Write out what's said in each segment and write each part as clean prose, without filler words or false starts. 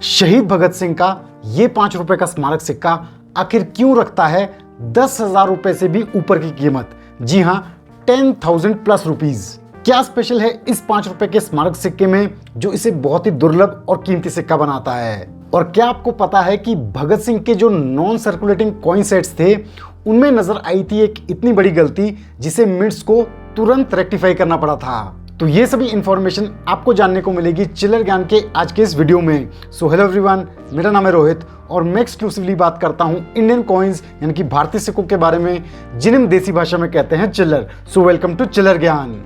शहीद भगत सिंह का ये 5 रुपए का स्मारक सिक्का आखिर क्यों रखता है 10,000 रुपए से भी ऊपर की कीमत? जी हाँ, 10,000 प्लस रुपीज। क्या स्पेशल है इस 5 रुपए के स्मारक सिक्के में जो इसे बहुत ही दुर्लभ और कीमती सिक्का बनाता है? और क्या आपको पता है कि भगत सिंह के जो नॉन सर्कुलेटिंग कॉइन सेट्स थे उनमें नजर आई थी एक इतनी बड़ी गलती जिसे मिंट्स को तुरंत रेक्टिफाई करना पड़ा था। तो ये सभी इंफॉर्मेशन आपको जानने को मिलेगी चिल्लर ज्ञान के आज के इस वीडियो में। सो हेलो एवरीवन, मेरा नाम है रोहित और मैं एक्सक्लूसिवली बात करता हूँ इंडियन कॉइन्स यानी कि भारतीय सिक्कों के बारे में, जिन्हें हम देसी भाषा में कहते हैं चिल्लर। सो वेलकम टू चिल्लर ज्ञान।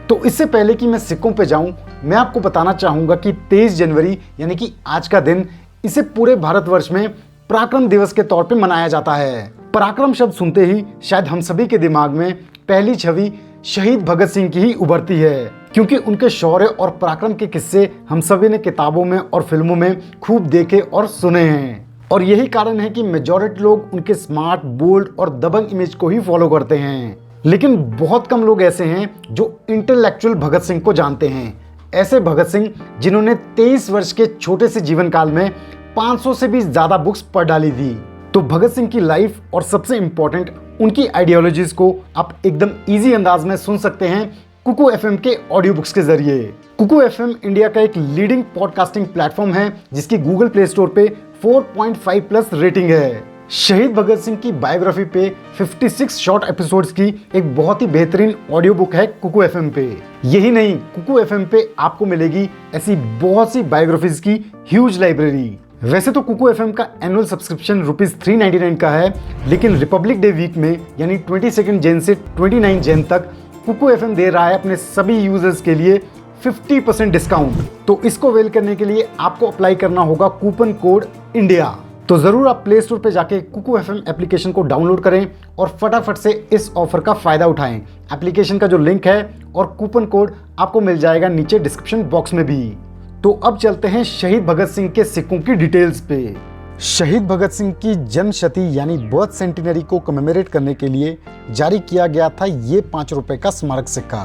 तो इससे पहले कि मैं सिक्कों पे जाऊं, मैं आपको बताना चाहूंगा कि 23 जनवरी यानी कि आज का दिन इसे पूरे भारतवर्ष में पराक्रम दिवस के तौर पे मनाया जाता है। पराक्रम शब्द सुनते ही शायद हम सभी के दिमाग में पहली छवि शहीद भगत सिंह की ही उभरती है, क्योंकि उनके शौर्य और पराक्रम के किस्से हम सभी ने किताबों में और फिल्मों में खूब देखे और सुने हैं। और यही कारण है कि मेजॉरिटी लोग उनके स्मार्ट, बोल्ड और दबंग इमेज को ही फॉलो करते हैं। लेकिन बहुत कम लोग ऐसे हैं जो इंटेलेक्चुअल भगत सिंह को जानते हैं। ऐसे भगत सिंह जिन्होंने 23 वर्ष के छोटे से जीवन काल में 500 से भी ज्यादा बुक्स पढ़ डाली थी। तो भगत सिंह की लाइफ और सबसे इंपॉर्टेंट उनकी आइडियोलॉजीज को आप एकदम इजी अंदाज में सुन सकते हैं कुकू एफएम के ऑडियो बुक्स के जरिए। कुकू एफएम इंडिया का एक लीडिंग पॉडकास्टिंग प्लेटफॉर्म है जिसकी गूगल प्ले स्टोर पे 4.5 प्लस रेटिंग है। शहीद भगत सिंह की बायोग्राफी पे 56 शॉर्ट एपिसोड्स की एक बहुत ही बेहतरीन ऑडियो बुक है कुकू एफएम पे। यही नहीं, कुकू एफएम पे आपको मिलेगी ऐसी बहुत सी बायोग्राफीज की ह्यूज लाइब्रेरी। वैसे तो कुकू एफएम का एनुअल सब्सक्रिप्शन ₹399 का है, लेकिन रिपब्लिक डे वीक में यानी 22 जैन से 29 जैन तक कुकू एफएम दे रहा है अपने सभी यूजर्स के लिए 50% डिस्काउंट। तो इसको अवेल करने के लिए आपको अप्लाई करना होगा कूपन कोड इंडिया। तो जरूर आप प्ले स्टोर पे जाके कुकू एफएम एप्लीकेशन को डाउनलोड करें और फटाफट से इस ऑफर का फायदा उठाएं। एप्लीकेशन का जो लिंक है और कूपन कोड आपको मिल जाएगा नीचे डिस्क्रिप्शन बॉक्स में भी। तो अब चलते हैं शहीद भगत सिंह के सिक्कों की डिटेल्स पे। शहीद भगत सिंह की जन्म शती यानी बर्थ सेंटिनरी को कमेमोरेट करने के लिए जारी किया गया था ये 5 रुपए का स्मारक सिक्का।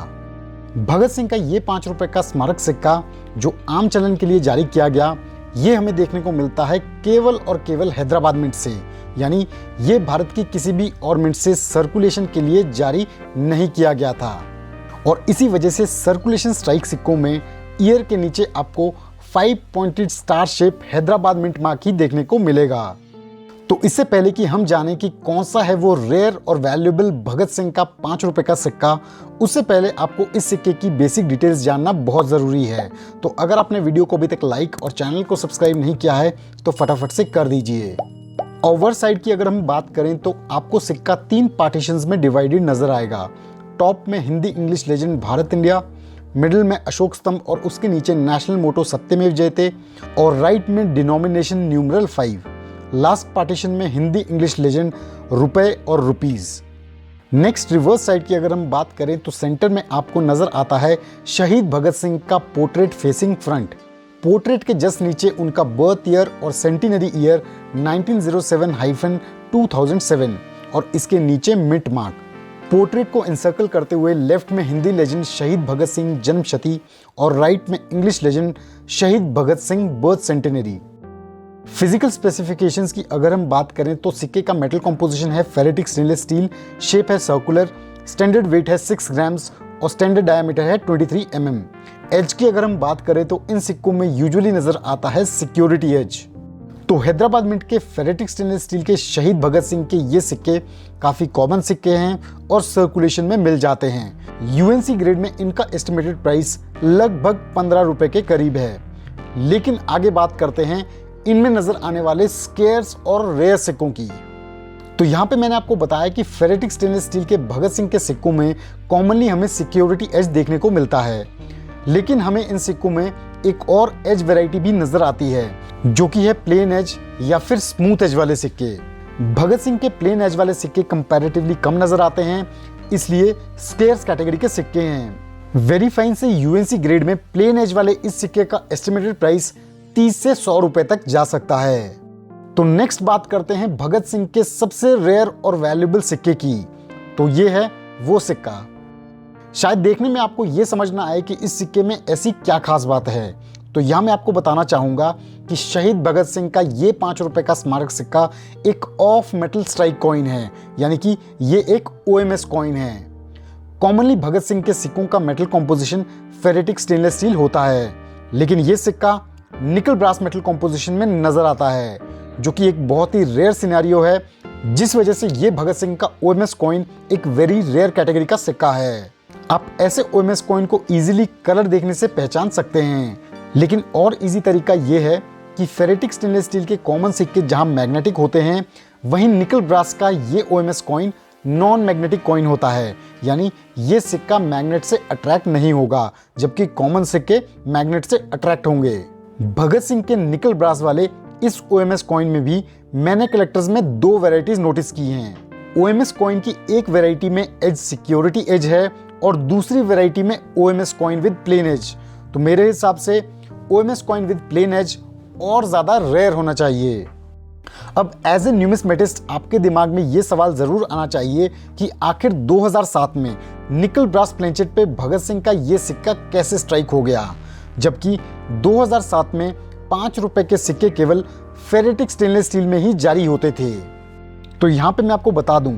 भगत सिंह का ये 5 रुपए का स्मारक सिक्का जो आम चलन के लिए जारी किया गया, ये हमें देखने को मिलता है केवल और केवल हैदराबाद मिंट से, यानी ये भारत की किसी भी और मिंट से सर्कुलेशन के लिए जारी नहीं किया गया था। और इसी वजह से सर्कुलेशन स्ट्राइक सिक्कों में ईयर के नीचे आपको 5 pointed star shape Hyderabad mint mark ही देखने को मिलेगा। तो इससे पहले कि हम जानें कि कौन सा है वो रेयर और वैल्यूएबल भगत सिंह का 5 रुपए का सिक्का, उससे पहले आपको इस सिक्के की बेसिक डिटेल्स जानना बहुत ज़रूरी है। तो अगर आपने वीडियो को अभी तक लाइक और चैनल को सब्सक्राइब नहीं किया है तो फटाफट से कर दीजिए। ओवर साइड की अगर हम बात करें तो आपको सिक्का 3 पार्टीशंस में डिवाइडेड नजर आएगा। टॉप में Hindi English legend Bharat India, middle में अशोक स्तंभ और उसके नीचे नेशनल मोटो सत्यमेव जयते, और राइट में डिनोमिनेशन न्यूमरल 5। लास्ट पार्टीशन में हिंदी इंग्लिश लेजेंड रुपए और रुपीज। नेक्स्ट रिवर्स साइड की अगर हम बात करें तो सेंटर में आपको नजर आता है शहीद भगत सिंह का पोर्ट्रेट फेसिंग फ्रंट। पोर्ट्रेट के जस्ट नीचे उनका बर्थ ईयर और सेंटिनरी ईयर 1907-2007 और इसके नीचे मिंट मार्क। पोर्ट्रेट को इंसर्कल करते हुए लेफ्ट में हिंदी लेजेंड शहीद भगत सिंह जन्म शती और राइट में English legend Shaheed Bhagat Singh birth centenary. Physical specifications की अगर हम बात करें तो सिक्के का मेटल कंपोजिशन है फेरेटिक स्टेनलेस स्टील, शेप है सर्कुलर, स्टैंडर्ड वेट है 6 ग्राम्स और स्टैंडर्ड डायमीटर है 23 mm। एज की अगर हम बात करें तो इन सिक्कों में यूजुअली नजर आता है सिक्योरिटी एज। तो हैदराबाद मिंट के फेरेटिक स्टेनलेस स्टील के शहीद भगत सिंह के ये सिक्के काफी कॉमन सिक्के हैं और सर्कुलेशन में मिल जाते हैं। यूएनसी ग्रेड में इनका एस्टिमेटेड प्राइस लगभग 15 रुपए के करीब है। लेकिन आगे बात करते हैं इनमें नजर आने वाले स्केर्स और रेयर सिक्कों की। तो यहाँ पे मैंने आपको बताया कि फेरेटिक स्टेनलेस स्टील के भगत सिंह के सिक्कों में कॉमनली हमें सिक्योरिटी एज देखने को मिलता है, लेकिन हमें इन सिक्कों में एक और एज वैरायटी भी नजर आती है जो कि है प्लेन एज या फिर स्मूथ एज वाले सिक्के। भगत सिंह के प्लेन एज वाले सिक्के कंपैरेटिवली कम नजर आते हैं, इसलिए स्केर्स कैटेगरी के सिक्के हैं। वेरीफाइन से यूएनसी ग्रेड में प्लेन एज वाले इस सिक्के का एस्टिमेटेड प्राइस 30 से 100 रुपए तक जा सकता है। तो नेक्स्ट बात करते हैं भगत सिंह के सबसे रेयर और वैल्यूएबल सिक्के की। तो ये है वो सिक्का। शायद देखने में आपको ये समझ ना आए कि इस सिक्के में ऐसी क्या खास बात है। तो यहाँ मैं आपको बताना चाहूँगा कि शहीद भगत सिंह का ये 5 रुपए का स्मारक सिक्का एक ऑफ मेटल स्ट्राइक कॉइन है, यानी कि ये एक OMS कॉइन है। कॉमनली भगत सिंह के सिक्कों का metal composition ferritic stainless steel होता है, लेकिन ये सिक्का निकल ब्रास मेटल कॉम्पोजिशन में नजर आता है, जो कि एक बहुत ही रेयर सिनेरियो है, जिस वजह से ये भगत सिंह का OMS कॉइन एक वेरी रेयर कैटेगरी का सिक्का है। आप ऐसे OMS कॉइन को इजीली कलर देखने से पहचान सकते हैं, लेकिन और इजी तरीका ये है कि फेरेटिक स्टेनलेस स्टील के कॉमन सिक्के जहां मैग्नेटिक होते हैं, वहीं निकल ब्रास का ये OMS coin non magnetic coin होता है, यानी ये सिक्का मैग्नेट से अट्रैक्ट नहीं होगा, जबकि कॉमन सिक्के मैग्नेट से अट्रैक्ट होंगे। भगत सिंह के निकल ब्रास वाले इस OMS कॉइन में भी मैंने कलेक्टर्स में 2 वैरायटीज नोटिस की हैं। OMS कॉइन की एक वैरायटी में एज सिक्योरिटी एज है और दूसरी वैरायटी में OMS coin with plain edge. तो मेरे हिसाब से OMS coin with plain edge और ज्यादा रेयर होना चाहिए। अब एज ए न्यूमिस्मेटिस्ट आपके दिमाग में ये सवाल जरूर आना चाहिए कि आखिर 2007 में निकल ब्रास प्लेनचेट पे भगत सिंह का ये सिक्का कैसे स्ट्राइक हो गया, जबकि 2007 में 5 रुपए के सिक्के केवल फेरेटिक स्टेनलेस स्टील में ही जारी होते थे। तो यहाँ पे मैं आपको बता दूं,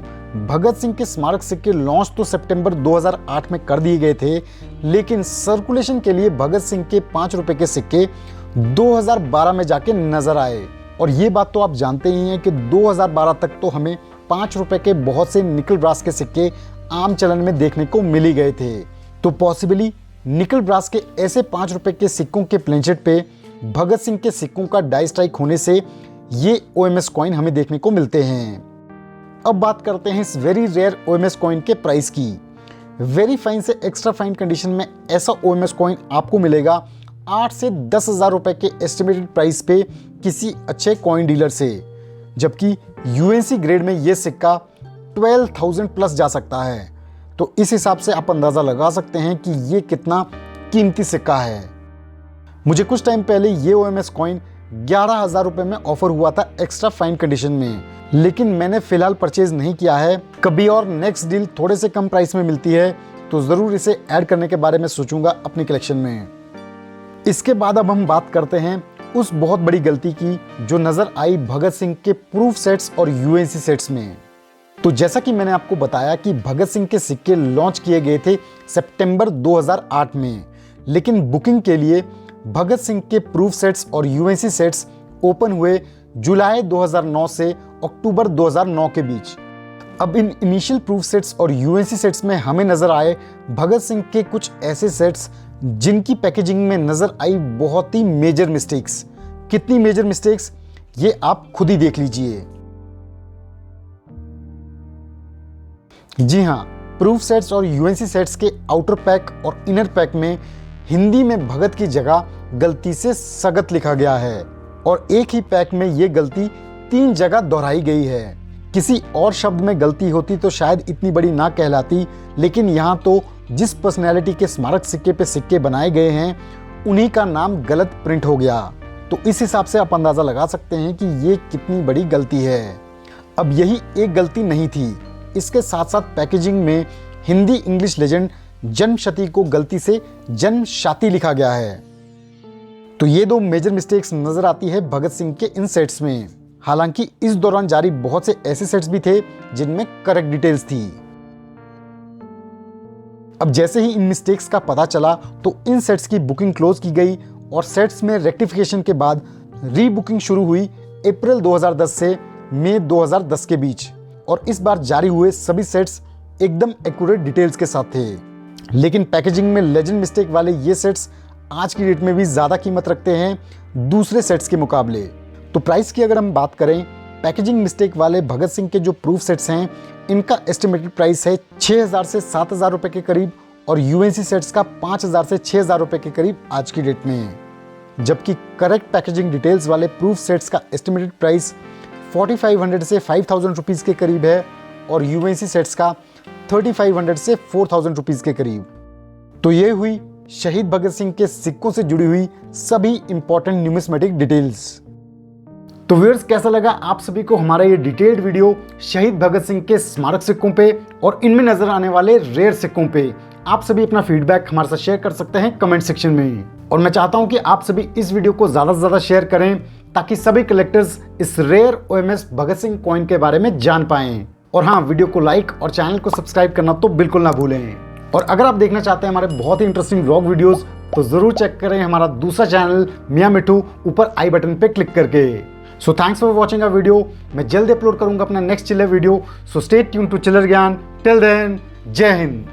भगत सिंह के स्मारक सिक्के लॉन्च तो सितंबर 2008 में कर दिए गए थे, लेकिन सर्कुलेशन के लिए भगत सिंह के 5 रुपए के सिक्के 2012 में जाके नजर आए। और ये बात तो आप जानते ही हैं कि 2012 तक तो हमें 5 रुपए के बहुत से निकल ब्रास के सिक्के आम चलन में देखने को मिल ही गए थे। तो पॉसिबली निकल ब्रास के ऐसे 5 रुपए के सिक्कों के प्लेनचेट पे भगत सिंह के सिक्कों का डाई स्ट्राइक होने से ये OMS कॉइन हमें देखने को मिलते हैं। अब बात करते हैं इस वेरी रेयर OMS कॉइन के प्राइस की। वेरी फाइन से एक्स्ट्रा फाइन कंडीशन में ऐसा OMS कॉइन आपको मिलेगा 8 से 10,000 रुपए के एस्टिमेटेड प्राइस पे किसी अच्छे कॉइन डीलर से, जबकि UNC ग्रेड में ये सिक्का 12,000 प्लस जा सकता है। तो इस हिसाब से आप अंदाजा लगा सकते हैं कि ये कितना कीमती सिक्का है। मुझे कुछ टाइम पहले ये OMS कॉइन 11,000 रुपए में ऑफर हुआ था एक्स्ट्रा फाइन कंडीशन में, लेकिन मैंने फिलहाल परचेज नहीं किया है। कभी और नेक्स्ट डील थोड़े से कम प्राइस में मिलती है तो जरूर इसे ऐड करने के बारे में सोचूंगा अपनी कलेक्शन में। इसके बाद अब हम बात करते हैं उस बहुत बड़ी गलती की जो नजर आई भगत सिंह के प्रूफ सेट्स और UNC सेट्स में। तो जैसा कि मैंने आपको बताया कि भगत सिंह के सिक्के लॉन्च किए गए थे सितंबर 2008 में, लेकिन बुकिंग के लिए भगत सिंह के प्रूफ सेट्स और UNC सेट्स ओपन हुए जुलाई 2009 से अक्टूबर 2009 के बीच। अब इन इनिशियल प्रूफ सेट्स और UNC सेट्स में हमें नजर आए भगत सिंह के कुछ ऐसे सेट्स जिनकी पैकेजिंग में नजर आई बहुत ही मेजर मिस्टेक्स। कितनी मेजर मिस्टेक्स ये आप खुद ही देख लीजिए। जी हाँ, प्रूफ सेट्स और UNC सेट्स के आउटर पैक और इनर पैक में हिंदी में भगत की जगह गलती से सगत लिखा गया है और एक ही पैक में ये गलती 3 जगह दोहराई गई है। किसी और शब्द में गलती होती तो शायद इतनी बड़ी ना कहलाती, लेकिन यहाँ तो जिस पर्सनैलिटी के स्मारक सिक्के पे सिक्के बनाए गए हैं उन्हीं का नाम गलत प्रिंट हो गया। तो इस हिसाब से आप अंदाजा लगा सकते हैं कि ये कितनी बड़ी गलती है। अब यही एक गलती नहीं थी, इसके साथ साथ पैकेजिंग में हिंदी इंग्लिश लेजेंड जन्मशती को गलती से जन्मशाती लिखा गया है। तो ये 2 मेजर मिस्टेक्स नजर आती है भगत सिंह के इन सेट्स में। हालांकि इस दौरान जारी बहुत से ऐसे सेट्स भी थे जिनमें करेक्ट डिटेल्स थी। अब जैसे ही इन मिस्टेक्स का पता चला तो इन सेट्स की बुकिंग क्लोज की गई और सेट्स में रेक्टिफिकेशन के बाद रीबुकिंग शुरू हुई अप्रैल 2010 से मई 2010 के बीच। और इस बार जारी हुए सभी सेट्स एकदम एक्यूरेट डिटेल्स के साथ थे, लेकिन पैकेजिंग में लेजेंड मिस्टेक वाले ये सेट्स आज की डेट में भी ज़्यादा कीमत रखते हैं दूसरे सेट्स के मुकाबले। तो प्राइस की अगर हम बात करें, पैकेजिंग मिस्टेक वाले भगत सिंह के जो प्रूफ सेट्स हैं इनका एस्टिमेटेड प्राइस है 6,000 से 7,000 रुपए के करीब और UNC सेट्स का 5,000 से 6,000 रुपए के करीब आज की डेट में। जबकि करेक्ट पैकेजिंग डिटेल्स वाले प्रूफ सेट्स का एस्टिमेटेड प्राइस 4,500 से 5,000 रुपीज़ के करीब है और UNC सेट्स का 3,500 से 4,000 रुपीज़ के करीब। तो ये हुई शहीद भगत सिंह के सिक्कों से जुड़ी हुई सभी इंपॉर्टेंट न्यूमिस्मेटिक डिटेल्स। तो व्यूअर्स, कैसा लगा आप सभी को हमारा ये डिटेल्ड वीडियो शहीद भगत सिंह के स्मारक सिक्कों पे और इनमें नजर आने वाले रेयर सिक्कों पे? आप सभी अपना फीडबैक हमारे साथ शेयर कर सकते हैं कमेंट सेक्शन में। और मैं चाहता हूं कि आप सभी इस वीडियो को ज्यादा से ज्यादा शेयर करें ताकि सभी कलेक्टर्स इस rare OMS Bhagat Singh coin के बारे में जान पाएं। और हाँ, वीडियो को लाइक और चैनल को सब्सक्राइब करना तो बिल्कुल ना भूलें। और अगर आप देखना चाहते हैं हमारे बहुत ही इंटरेस्टिंग व्लॉग वीडियोस तो जरूर चेक करें हमारा दूसरा चैनल मियां मिठू, ऊपर आई बटन पे क्लिक करके। So thanks for watching a video. मैं जल्द अपलोड करूंगा अपना नेक्स्ट चिल्लर video. So stay tune to Chillar Gyan. Till then, जय हिंद।